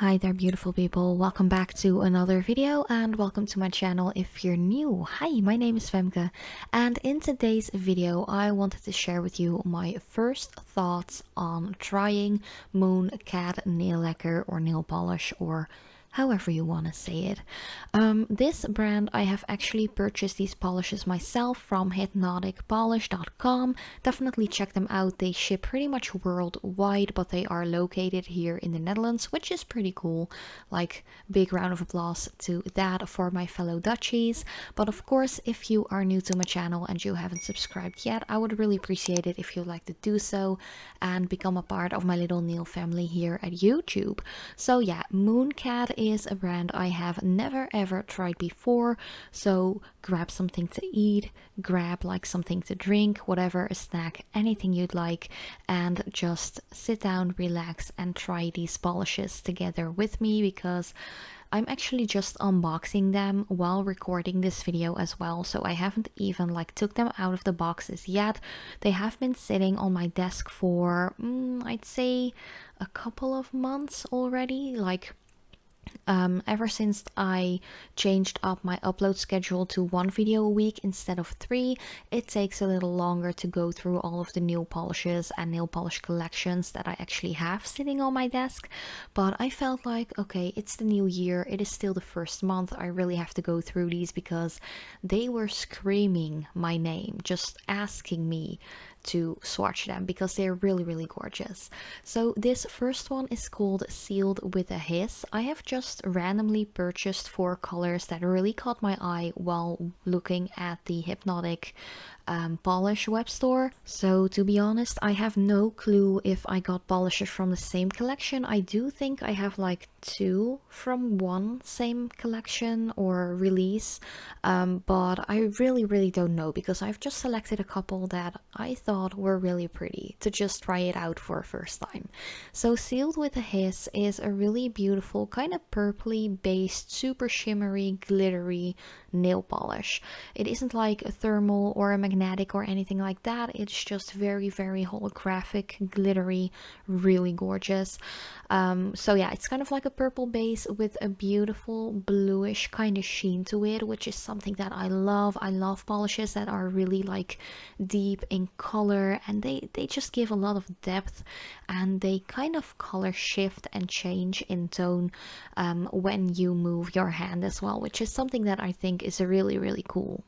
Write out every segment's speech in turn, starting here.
Hi there beautiful people, welcome back to another video and welcome to my channel if you're new. Hi, my name is Femke and in today's video I wanted to share with you my first thoughts on trying Mooncat Nail Lacquer or nail polish, or however you want to say it. This brand, I have actually purchased these polishes myself from hypnoticpolish.com. Definitely check them out. They ship pretty much worldwide, but they are located here in the Netherlands, which is pretty cool. Like, big round of applause to that for my fellow Dutchies. But of course, if you are new to my channel and you haven't subscribed yet, I would really appreciate it if you'd like to do so and become a part of my little nail family here at YouTube. So yeah, Mooncat is a brand I have never ever tried before, so grab something to eat, grab like something to drink, whatever, a snack, anything you'd like, and just sit down, relax and try these polishes together with me, because I'm actually just unboxing them while recording this video as well, so I haven't even took them out of the boxes yet. They have been sitting on my desk for I'd say a couple of months already, ever since I changed up my upload schedule to 1 video a week instead of 3, it takes a little longer to go through all of the nail polishes and nail polish collections that I actually have sitting on my desk. But I felt like, okay, it's the new year, it is still the first month, I really have to go through these because they were screaming my name, just asking me to swatch them because they're really gorgeous. So this first one is called Sealed with a Hiss. I have just randomly purchased 4 colors that really caught my eye while looking at the Hypnotic Polish web store. So to be honest, I have no clue if I got polishes from the same collection. I do think I have 2 from one same collection or release, but I really don't know because I've just selected a couple that I thought were really pretty to just try it out for a first time. So Sealed with a Hiss is a really beautiful kind of purpley based, super shimmery, glittery nail polish. It isn't like a thermal or a magnetic or anything like that. It's just very holographic, glittery, really gorgeous. So yeah, it's kind of like a purple base with a beautiful bluish kind of sheen to it, which is something that I love. I love polishes that are really deep in color, and they just give a lot of depth, and they kind of color shift and change in tone when you move your hand as well, which is something that I think is really cool.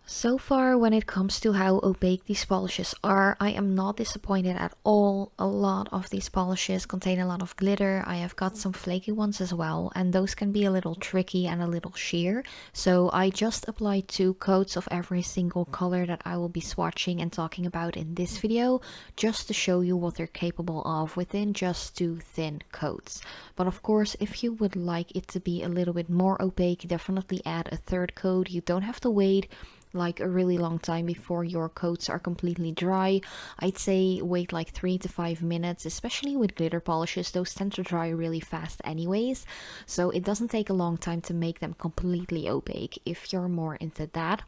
So far, when it comes to how opaque these polishes are, I am not disappointed at all. A lot of these polishes contain a lot of glitter. I have got some flaky ones as well, and those can be a little tricky and a little sheer. So I just applied 2 coats of every single color that I will be swatching and talking about in this video, just to show you what they're capable of within just 2 thin coats. But of course, if you would like it to be a little bit more opaque, definitely add a 3rd coat. You don't have to wait a really long time before your coats are completely dry. I'd say wait 3 to 5 minutes, especially with glitter polishes. Those tend to dry really fast anyways, so it doesn't take a long time to make them completely opaque if you're more into that.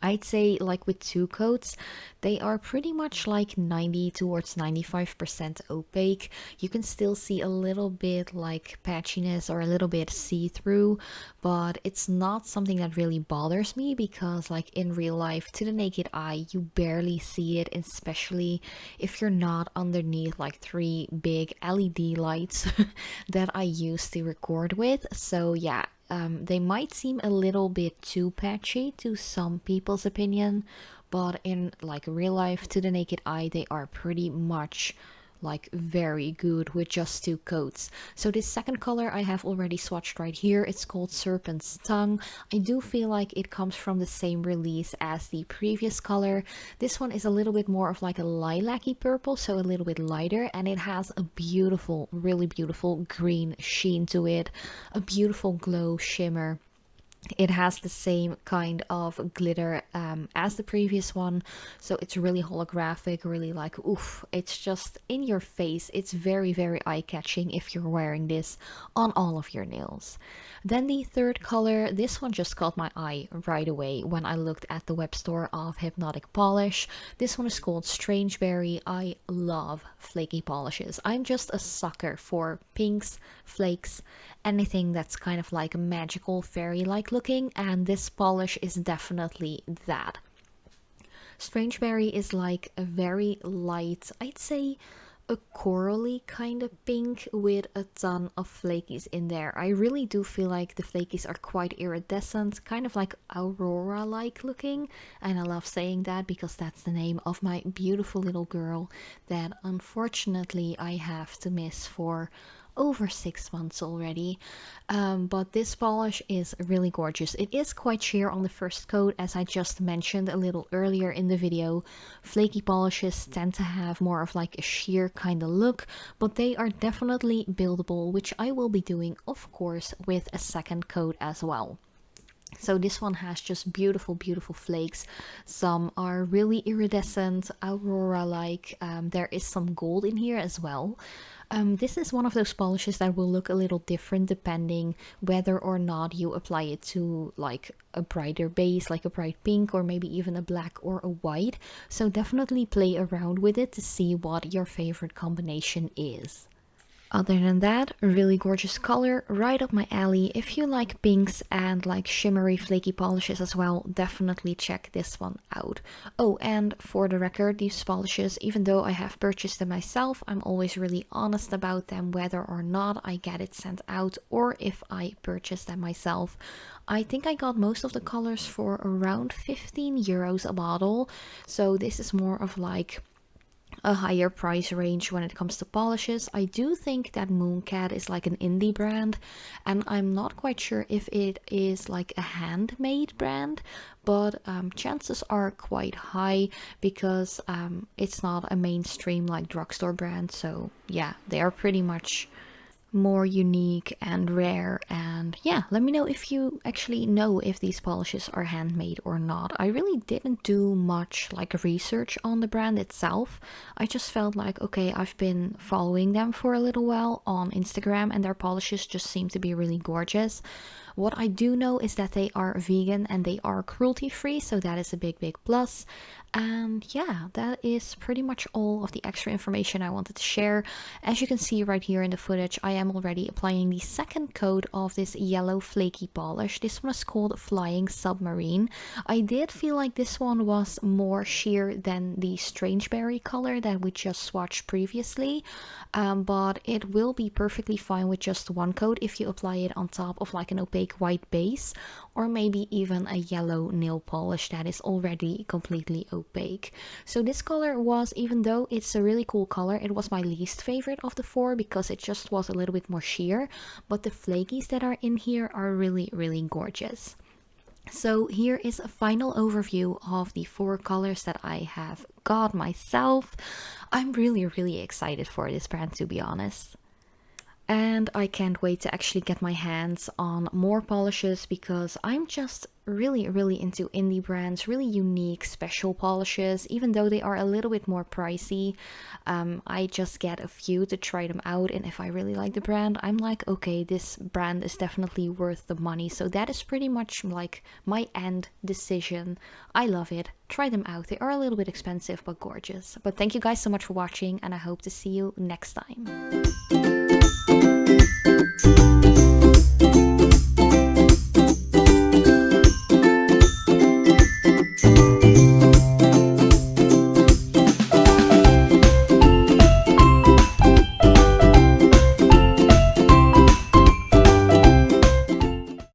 I'd say with 2 coats, they are pretty much 90 towards 95% opaque. You can still see a little bit patchiness or a little bit see-through, but it's not something that really bothers me because in real life, to the naked eye, you barely see it, especially if you're not underneath 3 big LED lights that I use to record with. So yeah, they might seem a little bit too patchy to some people's opinion, but in real life, to the naked eye, they are pretty much very good with just 2 coats. So this second color I have already swatched right here. It's called Serpent's Tongue. I do feel like it comes from the same release as the previous color. This one is a little bit more of a lilac-y purple, so a little bit lighter, and it has a beautiful, really beautiful green sheen to it, a beautiful glow shimmer. It has the same kind of glitter as the previous one, so it's really holographic, really like, oof, it's just in your face. It's very, very eye-catching if you're wearing this on all of your nails. Then the third color, this one just caught my eye right away when I looked at the web store of Hypnotic Polish. This one is called Strangeberry. I love flaky polishes. I'm just a sucker for pinks, flakes, anything that's kind of like magical, fairy-like looking, and this polish is definitely that. Strangeberry is like a very light, I'd say a corally kind of pink with a ton of flakies in there. I really do feel like the flakies are quite iridescent, kind of like aurora-like looking, and I love saying that because that's the name of my beautiful little girl that unfortunately I have to miss for over 6 months already. But this polish is really gorgeous. It is quite sheer on the first coat, as I just mentioned a little earlier in the video. Flaky polishes tend to have more of like a sheer kind of look, but they are definitely buildable, which I will be doing, of course, with a second coat as well. So this one has just beautiful, beautiful flakes. Some are really iridescent, aurora-like. There is some gold in here as well. This is one of those polishes that will look a little different depending whether or not you apply it to like a brighter base, like a bright pink or maybe even a black or a white. So definitely play around with it to see what your favorite combination is. Other than that, a really gorgeous color, right up my alley. If you like pinks and like shimmery flaky polishes as well, definitely check this one out. Oh, and for the record, these polishes, even though I have purchased them myself, I'm always really honest about them, whether or not I get it sent out or if I purchase them myself. I think I got most of the colors for around 15 euros a bottle, so this is more of like a higher price range when it comes to polishes. I do think that Mooncat is like an indie brand, and I'm not quite sure if it is like a handmade brand, but chances are quite high because it's not a mainstream like drugstore brand. So yeah, they are pretty much more unique and rare. And yeah, let me know if you actually know if these polishes are handmade or not. I really didn't do much like research on the brand itself. I just felt like, okay, I've been following them for a little while on Instagram and their polishes just seem to be really gorgeous. What I do know is that they are vegan and they are cruelty free, so that is a big, big plus. And yeah, that is pretty much all of the extra information I wanted to share. As you can see right here in the footage, I am already applying the second coat of this yellow flaky polish. This one is called Flying Submarine. I did feel like this one was more sheer than the Strangeberry color that we just swatched previously, but it will be perfectly fine with just one coat if you apply it on top of like an opaque white base, or maybe even a yellow nail polish that is already completely opaque. So this color was, even though it's a really cool color, it was my least favorite of the four because it just was a little bit more sheer, but the flakies that are in here are really, really gorgeous. So here is a final overview of the 4 colors that I have got myself. I'm really, really excited for this brand, to be honest. And I can't wait to actually get my hands on more polishes because I'm just really, really into indie brands, really unique, special polishes, even though they are a little bit more pricey. I just get a few to try them out, and if I really like the brand, I'm like, okay, this brand is definitely worth the money. So that is pretty much like my end decision. I love it. Try them out. They are a little bit expensive, but gorgeous. But thank you guys so much for watching, and I hope to see you next time.